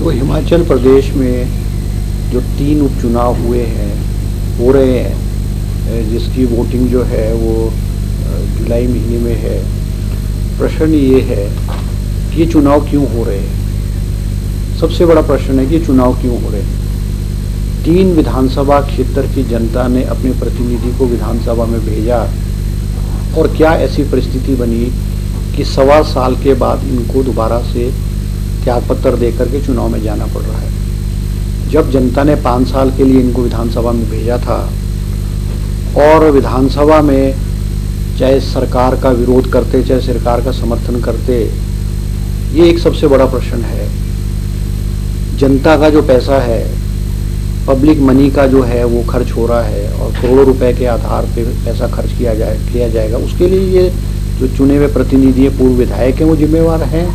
देखो, हिमाचल प्रदेश में जो 3 उपचुनाव हो रहे हैं, जिसकी वोटिंग जो है वो जुलाई महीने में है। प्रश्न ये है कि ये चुनाव क्यों हो रहे हैं। सबसे बड़ा प्रश्न है कि चुनाव क्यों हो रहे हैं। 3 विधानसभा क्षेत्र की जनता ने अपने प्रतिनिधि को विधानसभा में भेजा और क्या ऐसी परिस्थिति बनी कि 1.25 साल के बाद इनको दोबारा से त्यागपत्र देकर के चुनाव में जाना पड़ रहा है। जब जनता ने 5 साल के लिए इनको विधानसभा में भेजा था और विधानसभा में चाहे सरकार का विरोध करते चाहे सरकार का समर्थन करते, ये एक सबसे बड़ा प्रश्न है। जनता का जो पैसा है, पब्लिक मनी का जो है वो खर्च हो रहा है और करोड़ों रुपए के आधार पे पैसा खर्च किया जाएगा। उसके लिए ये जो चुने हुए प्रतिनिधि पूर्व विधायक हैं वो जिम्मेवार हैं।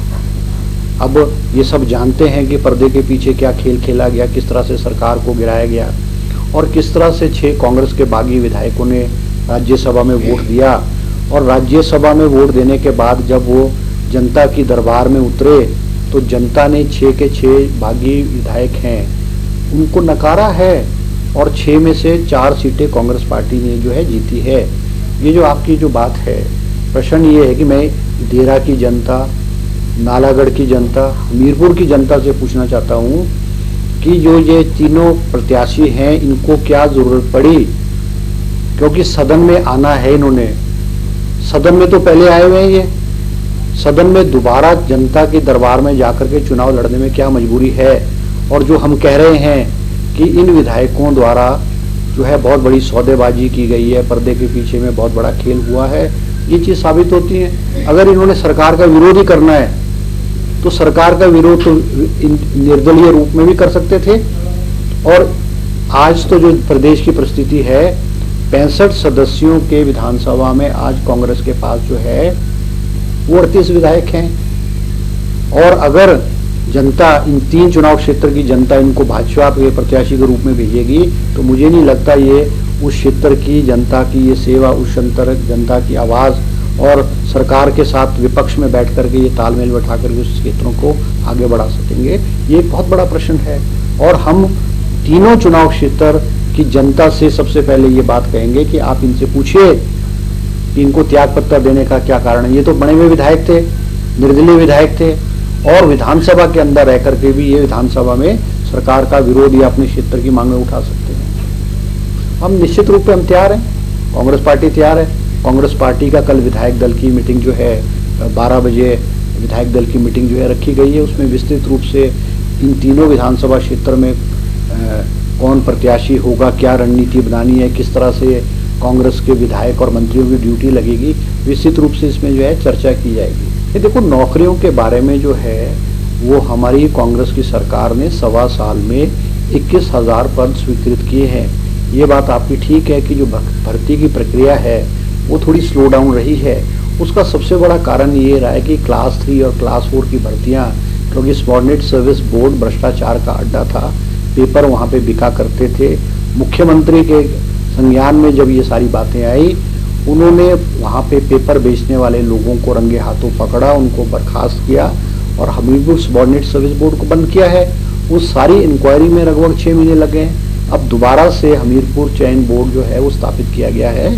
अब ये सब जानते हैं कि पर्दे के पीछे क्या खेल खेला गया, किस तरह से सरकार को गिराया गया और किस तरह से 6 कांग्रेस के बागी विधायकों ने राज्यसभा में वोट दिया। और राज्यसभा में वोट देने के बाद जब वो जनता की दरबार में उतरे तो जनता ने 6 के 6 बागी विधायक हैं उनको नकारा है और 6 में से 4 सीटें कांग्रेस पार्टी ने जो है जीती है। ये जो आपकी जो बात है, प्रश्न ये है कि मैं देरा की जनता, नालागढ़ की जनता, हमीरपुर की जनता से पूछना चाहता हूँ कि जो ये तीनों प्रत्याशी हैं इनको क्या जरूरत पड़ी, क्योंकि सदन में आना है इन्होंने। सदन में तो पहले आए हुए हैं ये, सदन में दोबारा जनता के दरबार में जाकर के चुनाव लड़ने में क्या मजबूरी है। और जो हम कह रहे हैं कि इन विधायकों द्वारा जो है बहुत बड़ी सौदेबाजी की गई है, पर्दे के पीछे में बहुत बड़ा खेल हुआ है, ये चीज साबित होती है। अगर इन्होंने सरकार का विरोध ही करना है तो सरकार का विरोध तो निर्दलीय रूप में भी कर सकते थे। और आज तो जो प्रदेश की परिस्थिति है, 65 सदस्यों के विधानसभा में आज कांग्रेस के पास जो है वो 38 विधायक हैं। और अगर जनता, इन 3 चुनाव क्षेत्र की जनता इनको भाजपा के प्रत्याशी के रूप में भेजेगी तो मुझे नहीं लगता ये उस क्षेत्र की जनता की ये सेवा, उस क्षेत्र जनता की आवाज और सरकार के साथ विपक्ष में बैठ करके ये तालमेल बैठा करके उस क्षेत्रों को आगे बढ़ा सकेंगे। ये एक बहुत बड़ा प्रश्न है। और हम तीनों चुनाव क्षेत्र की जनता से सबसे पहले ये बात कहेंगे कि आप इनसे पूछिए कि इनको त्याग पत्र देने का क्या कारण है। ये तो बने हुए विधायक थे, निर्दलीय विधायक थे और विधानसभा के अंदर रह करके भी ये विधानसभा में सरकार का विरोध या अपने क्षेत्र की मांगें उठा सकते हैं। हम निश्चित रूप से हम तैयार हैं, कांग्रेस पार्टी तैयार है। कांग्रेस पार्टी का कल विधायक दल की मीटिंग जो है 12 बजे विधायक दल की मीटिंग जो है रखी गई है। उसमें विस्तृत रूप से इन तीनों विधानसभा क्षेत्र में कौन प्रत्याशी होगा, क्या रणनीति बनानी है, किस तरह से कांग्रेस के विधायक और मंत्रियों की ड्यूटी लगेगी, विस्तृत रूप से इसमें जो है चर्चा की जाएगी। ये देखो, नौकरियों के बारे में जो है वो हमारी कांग्रेस की सरकार ने 1.25 साल में 21,000 पद स्वीकृत किए हैं। ये बात आपकी ठीक है कि जो भर्ती की प्रक्रिया है वो थोड़ी स्लो डाउन रही है। उसका सबसे बड़ा कारण ये रहा है कि क्लास 3 और क्लास 4 की भर्तियां, क्योंकि सबऑर्डिनेट सर्विस बोर्ड भ्रष्टाचार का अड्डा था, पेपर वहाँ पे बिका करते थे। मुख्यमंत्री के संज्ञान में जब ये सारी बातें आई, उन्होंने वहाँ पे पेपर बेचने वाले लोगों को रंगे हाथों पकड़ा, उनको बर्खास्त किया और हमीरपुर सबऑर्डिनेट सर्विस बोर्ड को बंद किया है। उस सारी इंक्वायरी में लगभग 6 महीने लगे हैं। अब दोबारा से हमीरपुर चयन बोर्ड जो है वो स्थापित किया गया है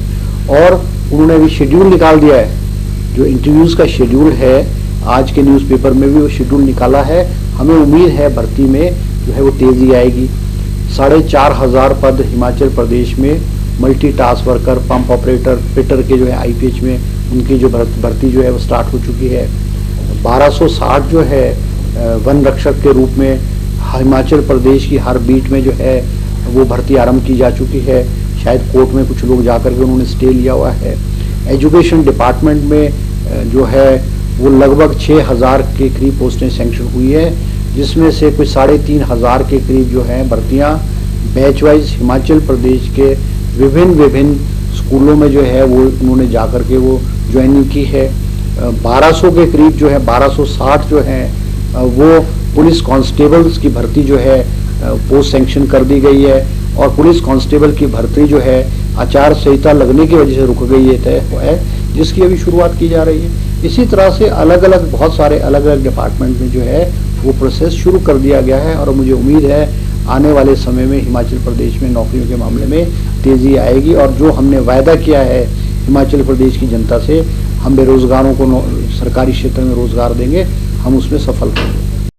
और उन्होंने अभी शेड्यूल निकाल दिया है। जो इंटरव्यूज का शेड्यूल है, आज के न्यूज़पेपर में भी वो शेड्यूल निकाला है। हमें उम्मीद है भर्ती में जो है वो तेजी आएगी। 4,500 पद हिमाचल प्रदेश में multi task worker, pump operator, fitter के जो है IPH में उनकी जो भर्ती जो है वो स्टार्ट हो चुकी है। 1260 जो है वन रक्षक के रूप में हिमाचल प्रदेश की हर बीट में जो है वो भर्ती आरंभ की जा चुकी है। शायद कोर्ट में कुछ लोग जाकर के उन्होंने स्टे लिया हुआ है। एजुकेशन डिपार्टमेंट में जो है वो लगभग 6,000 के करीब पोस्टें सैंक्शन हुई है, जिसमें से कुछ 3,500 के करीब जो है भर्तियां बैच वाइज हिमाचल प्रदेश के विभिन्न स्कूलों में जो है वो उन्होंने जाकर के वो ज्वाइनिंग की है। 1200 के करीब जो है 1260 जो है वो पुलिस कांस्टेबल्स की भर्ती जो है पोस्ट सैंक्शन कर दी गई है और पुलिस कांस्टेबल की भर्ती जो है आचार संहिता लगने की वजह से रुक गई है, जिसकी अभी शुरुआत की जा रही है। इसी तरह से अलग अलग बहुत सारे अलग अलग डिपार्टमेंट में जो है वो प्रोसेस शुरू कर दिया गया है और मुझे उम्मीद है आने वाले समय में हिमाचल प्रदेश में नौकरियों के मामले में तेज़ी आएगी और जो हमने वायदा किया है हिमाचल प्रदेश की जनता से, हम बेरोजगारों को सरकारी क्षेत्र में रोजगार देंगे, हम उसमें सफल होंगे।